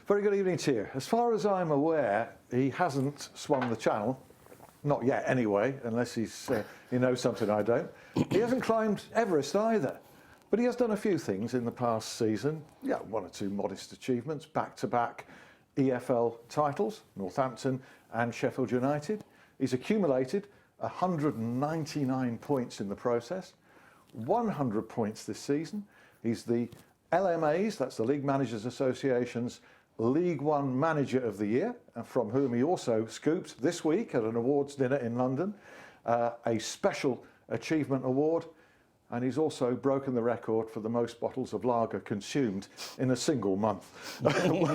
Very good evening to you. As far as I'm aware, he hasn't swum the channel. Not yet, anyway, unless he knows something I don't. He hasn't climbed Everest either. But he has done a few things in the past season. Yeah, one or two modest achievements, back-to-back EFL titles, Northampton and Sheffield United. He's accumulated 199 points in the process, 100 points this season. He's the LMA's, that's the League Managers Association's League One Manager of the Year, and from whom he also scooped this week at an awards dinner in London a special achievement award, and he's also broken the record for the most bottles of lager consumed in a single month.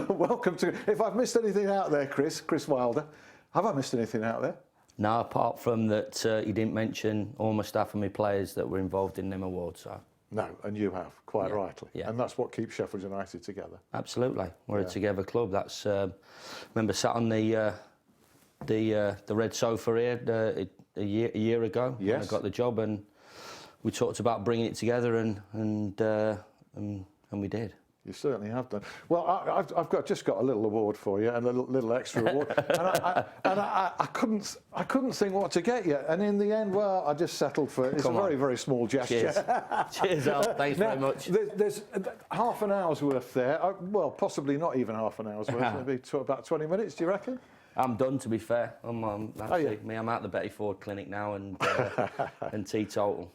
Welcome to... If I've missed anything out there, Chris Wilder, have I missed anything out there? No, apart from that you didn't mention all my staff and my players that were involved in them awards. So. No, and you have, quite rightly. Yeah. And that's what keeps Sheffield United together. Absolutely. We're a together club. That's remember sat on the red sofa here a year ago. Yes. When I got the job, and we talked about bringing it together, and we did. You certainly have done. Well, I've just got a little award for you and a little extra award, and I couldn't think what to get you, and in the end, well, I just settled for it. It's a very small gesture. Cheers, Al. Thanks very much. There's half an hour's worth there. Well, possibly not even half an hour's worth. Maybe about 20 minutes. Do you reckon? I'm done, to be fair. I'm at the Betty Ford Clinic now and teetotal.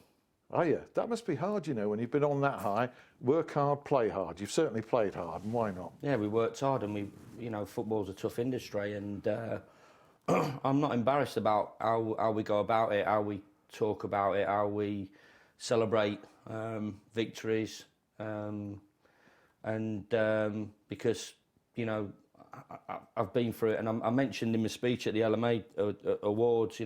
Oh yeah, that must be hard, you know, when you've been on that high. Work hard, play hard. You've certainly played hard, and why not? Yeah, we worked hard, and football's a tough industry, and I'm not embarrassed about how we go about it, how we talk about it, how we celebrate victories, because I've been through it, and I mentioned in my speech at the LMA Awards,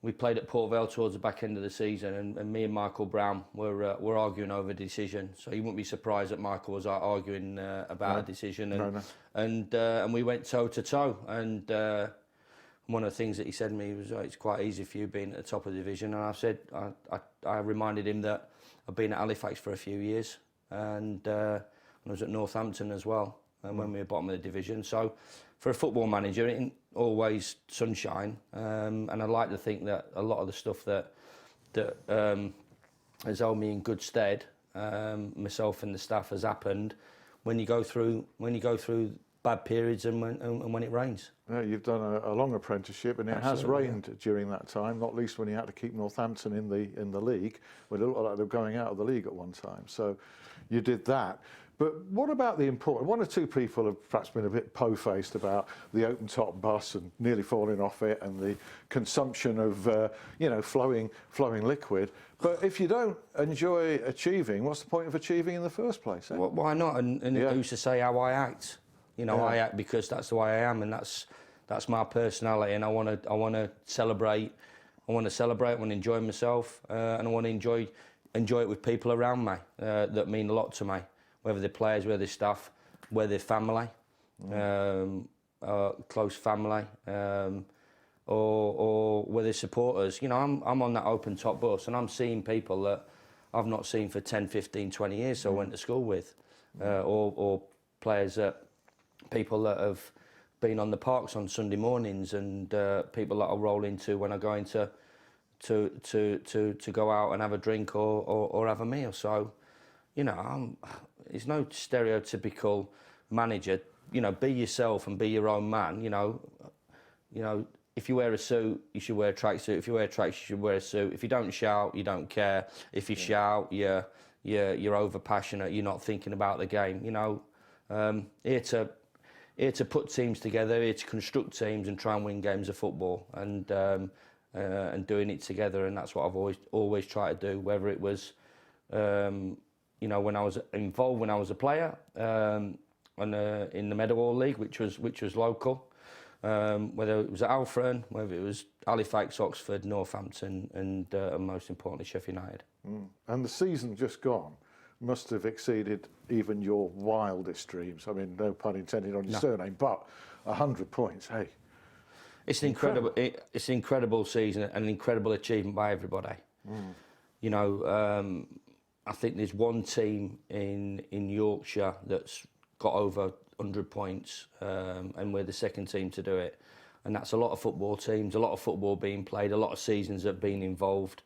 we played at Port Vale towards the back end of the season, and me and Michael Brown were arguing over a decision. So you wouldn't be surprised that Michael was arguing about a decision, and we went toe to toe. And one of the things that he said to me was, "It's quite easy for you being at the top of the division." And I said, I reminded him that I've been at Halifax for a few years, and I was at Northampton as well, and when we were bottom of the division. So for a football manager, it ain't always sunshine, and I like to think that a lot of the stuff that has held me in good stead, myself and the staff, has happened when you go through bad periods and when it rains. Yeah, you've done a long apprenticeship, and it has rained during that time, not least when you had to keep Northampton in the league. Well, it looked like they were going out of the league at one time, so you did that. But what about the important... One or two people have perhaps been a bit po-faced about the open-top bus and nearly falling off it, and the consumption of, flowing liquid. But if you don't enjoy achieving, what's the point of achieving in the first place? Eh? Well, why not? And who's to say how I act? I act because that's the way I am, and that's my personality. And I want to celebrate. I want to enjoy myself, and I want to enjoy it with people around me that mean a lot to me. Whether they're players, whether they're staff, whether they're family, close family, or whether they're supporters. I'm on that open top bus, and I'm seeing people that I've not seen for 10, 15, 20 years, so I went to school with, or players people that have been on the parks on Sunday mornings, and people that I'll roll into when I go into to go out and have a drink or have a meal. So, it's no stereotypical manager. Be yourself and be your own man. If you wear a suit, you should wear a tracksuit. If you wear a tracksuit, you should wear a suit. If you don't shout, you don't care. If you shout, you're over passionate. You're not thinking about the game. Here to put teams together, here to construct teams and try and win games of football, and doing it together. And that's what I've always tried to do. Whether it was when I was involved, when I was a player, in the Meadowhall League, which was local, whether it was at Alfred, whether it was Halifax, Oxford, Northampton, and most importantly, Sheffield United. And the season just gone must have exceeded even your wildest dreams. I mean, no pun intended on your surname, but 100 points, hey. It's an incredible. It's an incredible season, and an incredible achievement by everybody. You know, I think there's one team in Yorkshire that's got over 100 points, and we're the second team to do it. And that's a lot of football teams, a lot of football being played, a lot of seasons that have been involved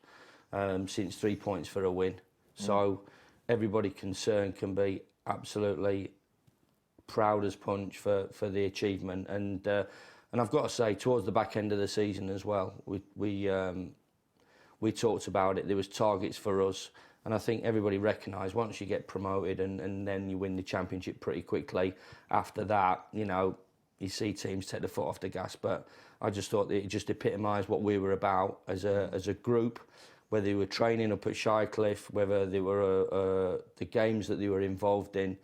since 3 points for a win. So everybody concerned can be absolutely proud as punch for the achievement. And I've got to say, towards the back end of the season as well, we talked about it. There was targets for us. And I think everybody recognised once you get promoted and then you win the championship pretty quickly, after that, you know, you see teams take the foot off the gas. But I just thought that it just epitomised what we were about as a group, whether they were training up at Shirecliffe, whether they were the games that they were involved in.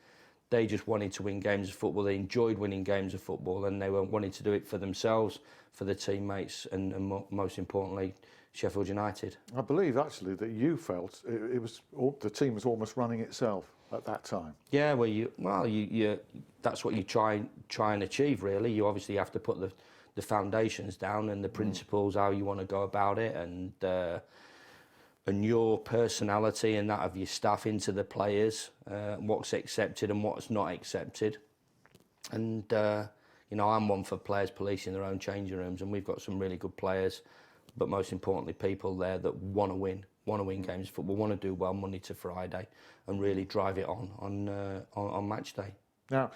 They just wanted to win games of football. They enjoyed winning games of football, and they wanted to do it for themselves, for their teammates, and most importantly, Sheffield United. I believe actually that you felt it was the team was almost running itself at that time. Yeah, well, you that's what you try and achieve, really. You obviously have to put the foundations down and the principles, how you want to go about it, and your personality and that of your staff into the players, what's accepted and what's not accepted. And you know, I'm one for players policing their own changing rooms, and we've got some really good players, but most importantly, people there that want to win games of football, want to do well Monday to Friday, and really drive it on match day. Now,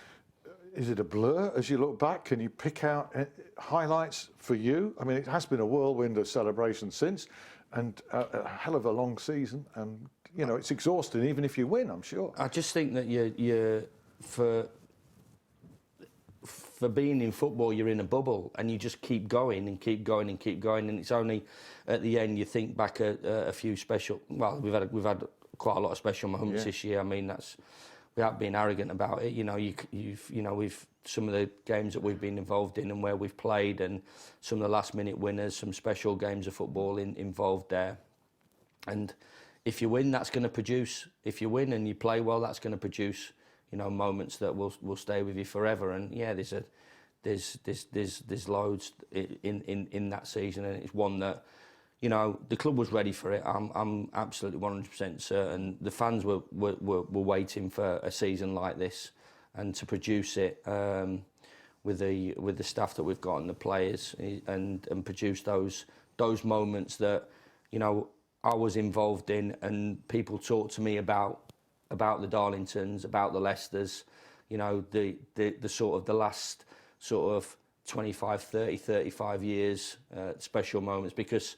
is it a blur as you look back? Can you pick out highlights for you? I mean, it has been a whirlwind of celebrations since, and a hell of a long season, and you know, it's exhausting even if you win, I'm sure. I just think that you for being in football, you're in a bubble, and you just keep going and keep going and keep going, and it's only at the end you think back at a few special. Well, we've had quite a lot of special moments this year. I mean, that's without being arrogant about it. You know, we've some of the games that we've been involved in and where we've played, and some of the last-minute winners, some special games of football involved there. And if you win, that's going to produce. If you win and you play well, that's going to produce, you know, moments that will stay with you forever. And yeah, there's loads in that season, and it's one that, you know, the club was ready for it. I'm absolutely 100% certain. The fans were waiting for a season like this, and to produce it with the staff that we've got and the players, and produce those moments that, you know, I was involved in, and people talked to me about the Darlingtons, about the Leicesters, you know, the sort of the last sort of 25, 30, 35 years, special moments, because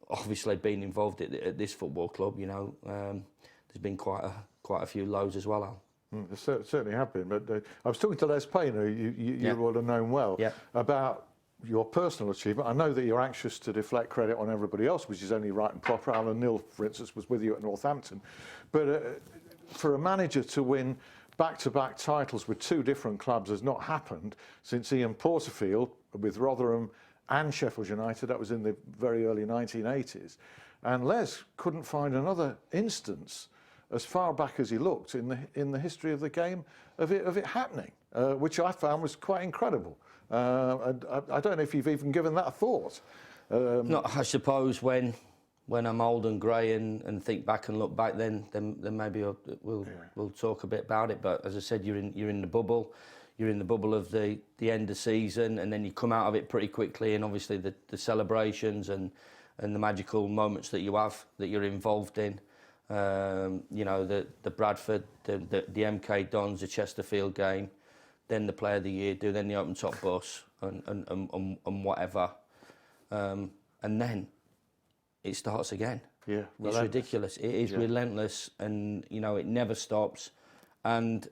obviously being involved at this football club, you know, there's been quite a few lows as well, Al. There certainly have been, but I was talking to Les Payne, who you would have known well, about your personal achievement. I know that you're anxious to deflect credit on everybody else, which is only right and proper. Alan Neil, for instance, was with you at Northampton. But for a manager to win back-to-back titles with two different clubs has not happened since Ian Porterfield with Rotherham and Sheffield United. That was in the very early 1980s. And Les couldn't find another instance as far back as he looked in the history of the game of it happening, which I found was quite incredible. And I don't know if you've even given that a thought. No, I suppose when I'm old and grey and think back and look back, then maybe we'll talk a bit about it. But as I said, you're in the bubble. You're in the bubble of the end of season, and then you come out of it pretty quickly. And obviously the celebrations and the magical moments that you have, that you're involved in. You know, the Bradford, the MK Dons, the Chesterfield game, then the Player of the Year, then the open top bus and whatever, and then it starts again. Yeah, it's ridiculous. It is relentless, and you know, it never stops, and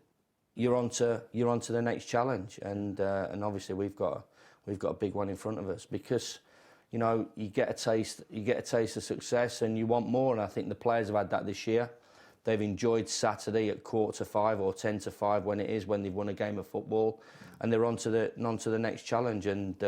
you're on to the next challenge, and obviously we've got a big one in front of us, because, you know, you get a taste of success and you want more, and I think the players have had that this year. They've enjoyed Saturday at 4:45 or 10:05 when they've won a game of football, and they're on to the next challenge. And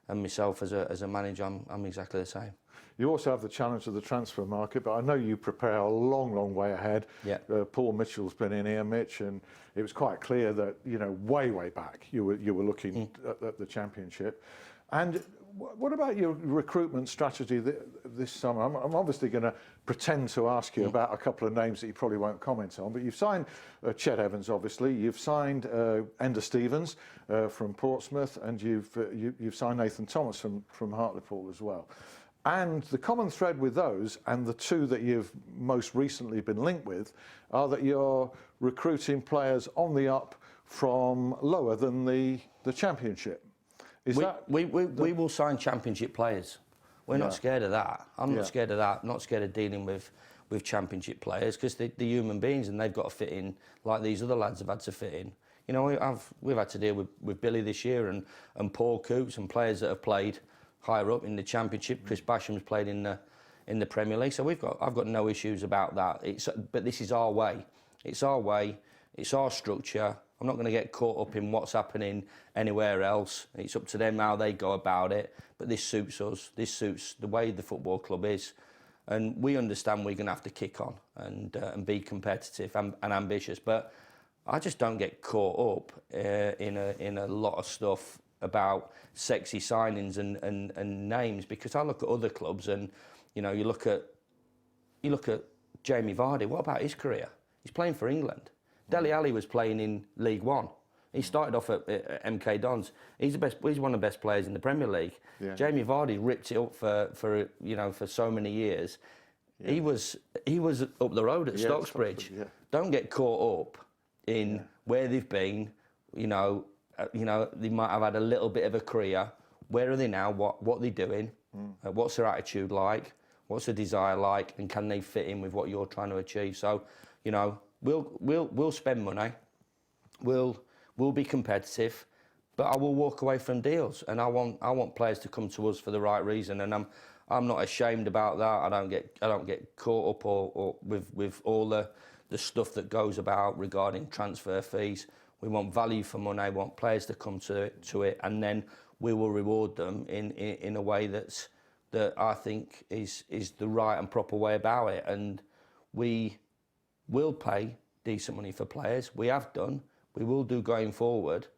myself as a manager, I'm exactly the same. You also have the challenge of the transfer market, but I know you prepare a long way ahead. Yeah. Paul Mitchell's been in here, Mitch, and it was quite clear that, you know, way back you were looking at the Championship. And What about your recruitment strategy this summer? I'm obviously going to pretend to ask you about a couple of names that you probably won't comment on, but you've signed Chet Evans, obviously. You've signed Enda Stevens from Portsmouth, and you've signed Nathan Thomas from Hartlepool as well. And the common thread with those, and the two that you've most recently been linked with, are that you're recruiting players on the up from lower than the Championship. We will sign Championship players. We're not scared of that. I'm not scared of that. I'm not scared of dealing with Championship players, because they're human beings and they've got to fit in like these other lads have had to fit in. You know, we've had to deal with Billy this year and Paul Coops and players that have played higher up in the Championship. Chris Basham's played in the Premier League, so I've got no issues about that. But this is our way. It's our way. It's our structure. I'm not going to get caught up in what's happening anywhere else. It's up to them how they go about it. But this suits us. This suits the way the football club is, and we understand we're going to have to kick on and be competitive and ambitious. But I just don't get caught up in a lot of stuff about sexy signings and names, because I look at other clubs and, you know, you look at Jamie Vardy. What about his career? He's playing for England. Dele Alli was playing in League One. He started off at MK Dons. He's one of the best players in the Premier League. Yeah. Jamie Vardy ripped it up for so many years. Yeah. He was up the road at Stocksbridge. Yeah. Don't get caught up in where they've been. You know, they might have had a little bit of a career. Where are they now? What they're doing? What's their attitude like? What's their desire like? And can they fit in with what you're trying to achieve? So, you know, we'll spend money. We'll be competitive, but I will walk away from deals. And I want players to come to us for the right reason. And I'm not ashamed about that. I don't get caught up or with all the stuff that goes about regarding transfer fees. We want value for money. We want players to come to it, and then we will reward them in a way that I think is the right and proper way about it. And we will pay decent money for players. We have done. We will do going forward.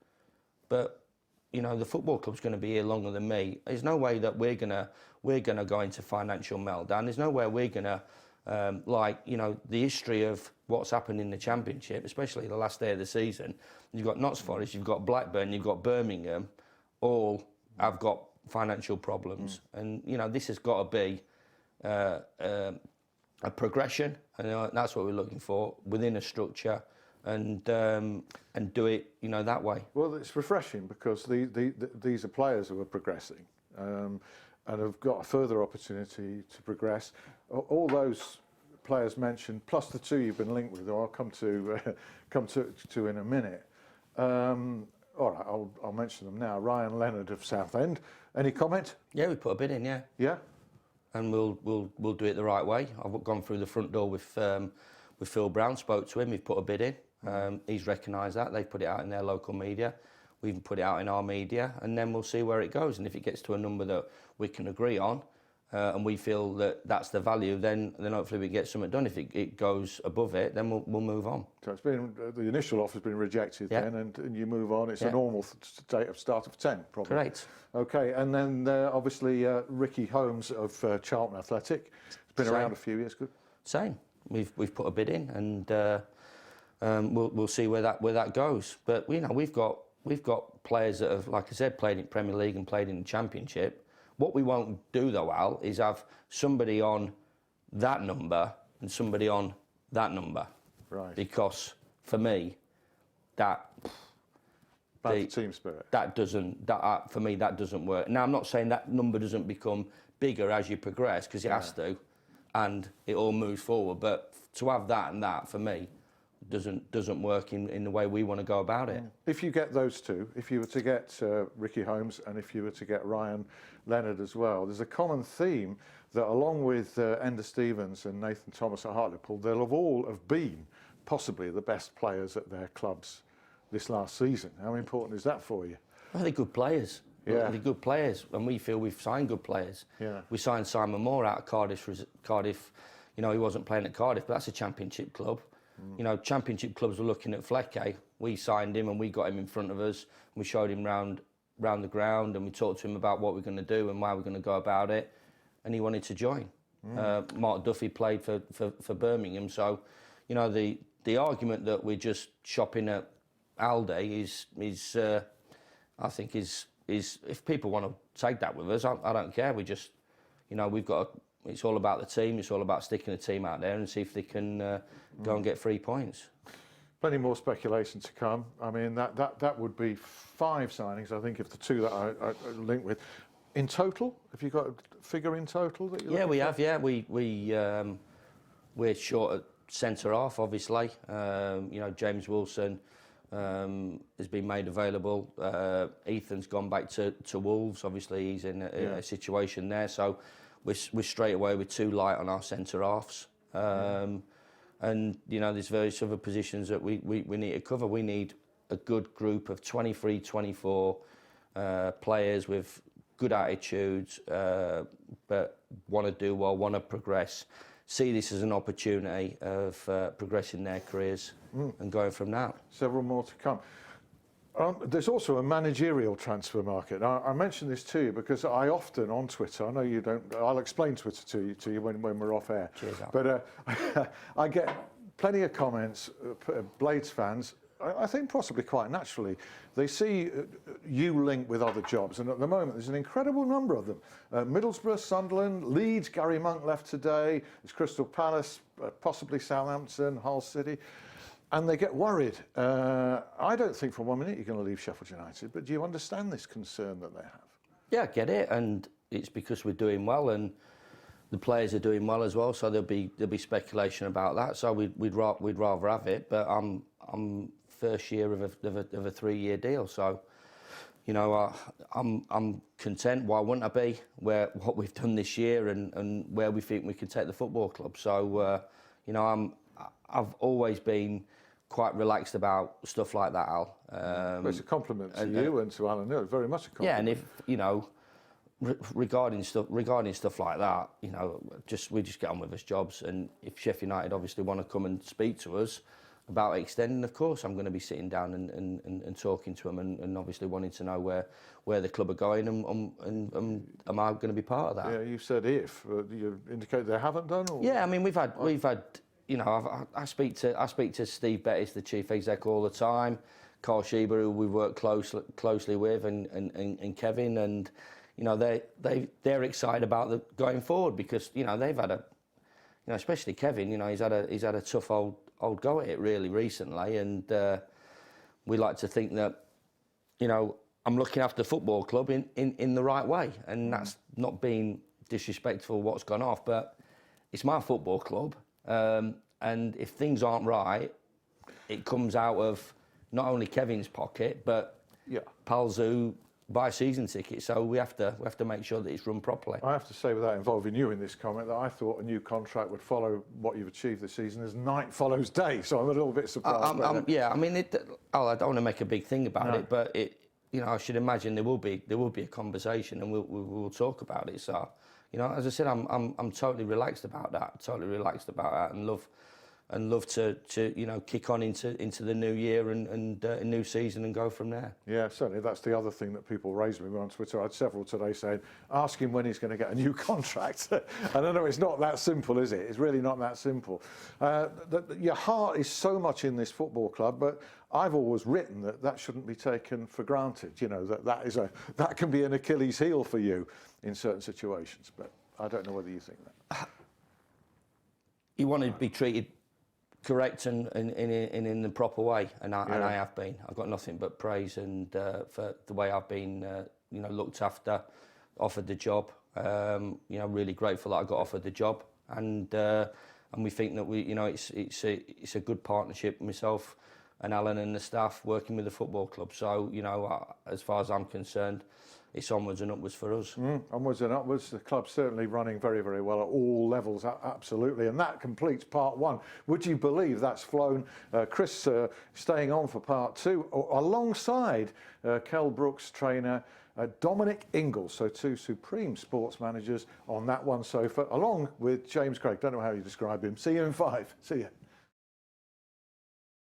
But you know, the football club's going to be here longer than me. There's no way that we're gonna go into financial meltdown. There's no way we're gonna the history of what's happened in the Championship, especially the last day of the season. You've got Notts Forest, you've got Blackburn, you've got Birmingham, all have got financial problems. And you know, this has got to be a progression, and that's what we're looking for within a structure, and do it, you know, that way. Well, it's refreshing because these are players who are progressing and have got a further opportunity to progress. All those players mentioned, plus the two you've been linked with, who I'll come to in a minute. All right, I'll mention them now. Ryan Leonard of Southend. Any comment? Yeah, we put a bid in. Yeah. Yeah. And we'll do it the right way. I've gone through the front door with Phil Brown, spoke to him. We've put a bid in. He's recognised that. They've put it out in their local media. We've put it out in our media, and then we'll see where it goes. And if it gets to a number that we can agree on, and we feel that that's the value, then hopefully we get something done. If it goes above it, then we'll move on. So it's been the initial offer's been rejected then, and you move on. It's a normal start of 10, probably. Correct. Okay, and then obviously Ricky Holmes of Charlton Athletic. It's been around a few years. Good. Same. We've put a bid in, and we'll see where that goes. But you know, we've got players that have, like I said, played in Premier League and played in the Championship. What we won't do though, Al, is have somebody on that number and somebody on that number. Right. Because for me, that bad team spirit. For me, that doesn't work. Now, I'm not saying that number doesn't become bigger as you progress, because it has to, and it all moves forward. But to have that and that, for me, doesn't work in the way we want to go about it. If you get those two, if you were to get Ricky Holmes and if you were to get Ryan Leonard as well, there's a common theme that along with Enda Stevens and Nathan Thomas at Hartlepool, they'll all have been possibly the best players at their clubs this last season. How important is that for you? Well, they're good players. Yeah. They're good players, and we feel we've signed good players. Yeah. We signed Simon Moore out of Cardiff. You know, he wasn't playing at Cardiff, but that's a Championship club. You know, Championship clubs were looking at Flekke. We signed him and we got him in front of us. We showed him round round the ground, and we talked to him about what we're going to do and why we're going to go about it, and he wanted to join. Mark Duffy played for Birmingham, so the argument that we're just shopping at Aldi is I think is if people want to take that with us, I don't care. We just we've got it's all about the team. It's all about sticking the team out there and see if they can go and get 3 points. Plenty more speculation to come. I mean, that would be 5 signings, I think, if the 2 that I linked with. In total, have you got a figure in total that you're we have. Yeah, we're short at centre half, obviously. James Wilson has been made available. Ethan's gone back to Wolves. Obviously, he's in a situation there. So we're straight away with 2 light on our centre halves. And there's various other positions that we need to cover. We need a good group of 23, 24 players with good attitudes, but want to do well, want to progress, see this as an opportunity of progressing their careers and going from now. Several more to come. There's also a managerial transfer market. I mention this to you because I often on Twitter, I know you don't, I'll explain Twitter to you when we're off air. Cheers, Al. But I get plenty of comments, Blades fans, I think possibly quite naturally, they see you linked with other jobs, and at the moment there's an incredible number of them. Middlesbrough, Sunderland, Leeds, Gary Monk left today, there's Crystal Palace, possibly Southampton, Hull City, and they get worried. I don't think for 1 minute you're going to leave Sheffield United, but do you understand this concern that they have? Yeah, I get it, and it's because we're doing well, and the players are doing well as well, so there'll be speculation about that. So we'd rather have it, but I'm first year of a 3-year deal, so I'm content. Why wouldn't I be? What we've done this year and where we think we can take the football club. So I've always been quite relaxed about stuff like that, Al. Well, it's a compliment to you and to Alan. No, very much a compliment. Yeah, and if regarding stuff like that, we just get on with us jobs. And if Sheffield United obviously want to come and speak to us about extending, of course, I'm going to be sitting down and talking to them and obviously wanting to know where the club are going and am I going to be part of that? Yeah, you said if. You indicate they haven't done? Or? Yeah, I mean, we've had. I speak to Steve Bettis, the chief exec, all the time. Carl Schieber, who we work closely with, and Kevin, and they're excited about going forward because they've had especially Kevin. He's had a tough old go at it really recently, and we like to think that I'm looking after the football club in the right way, and that's not being disrespectful what's gone off, but it's my football club. And if things aren't right, it comes out of not only Kevin's pocket, but pals who buy season tickets. So we have to make sure that it's run properly. I have to say, without involving you in this comment, that I thought a new contract would follow what you've achieved this season as night follows day. So I'm a little bit surprised. I mean, I don't want to make a big thing about it, but I should imagine there will be a conversation, and we'll talk about it. So. As I said, I'm totally relaxed about that, and love to kick on into the new year and a new season and go from there. Yeah, certainly. That's the other thing that people raised with me on Twitter. I had several today saying, ask him when he's going to get a new contract. I don't know, it's not that simple, is it? It's really not that simple. Your heart is so much in this football club, but I've always written that shouldn't be taken for granted. That can be an Achilles heel for you in certain situations, but I don't know whether you think that. You want to be treated correct and in the proper way, and I have been. I've got nothing but praise and for the way I've been, looked after, offered the job. Really grateful that I got offered the job, and we think that it's a good partnership. Myself and Alan and the staff working with the football club. So as far as I'm concerned, it's onwards and upwards for us. Onwards and upwards. The club's certainly running very, very well at all levels, absolutely. And that completes part 1. Would you believe that's flown? Chris staying on for part 2, alongside Kel Brooks trainer Dominic Ingalls. So 2 supreme sports managers on that one sofa, along with James Craig. Don't know how you describe him. See you in 5. See you.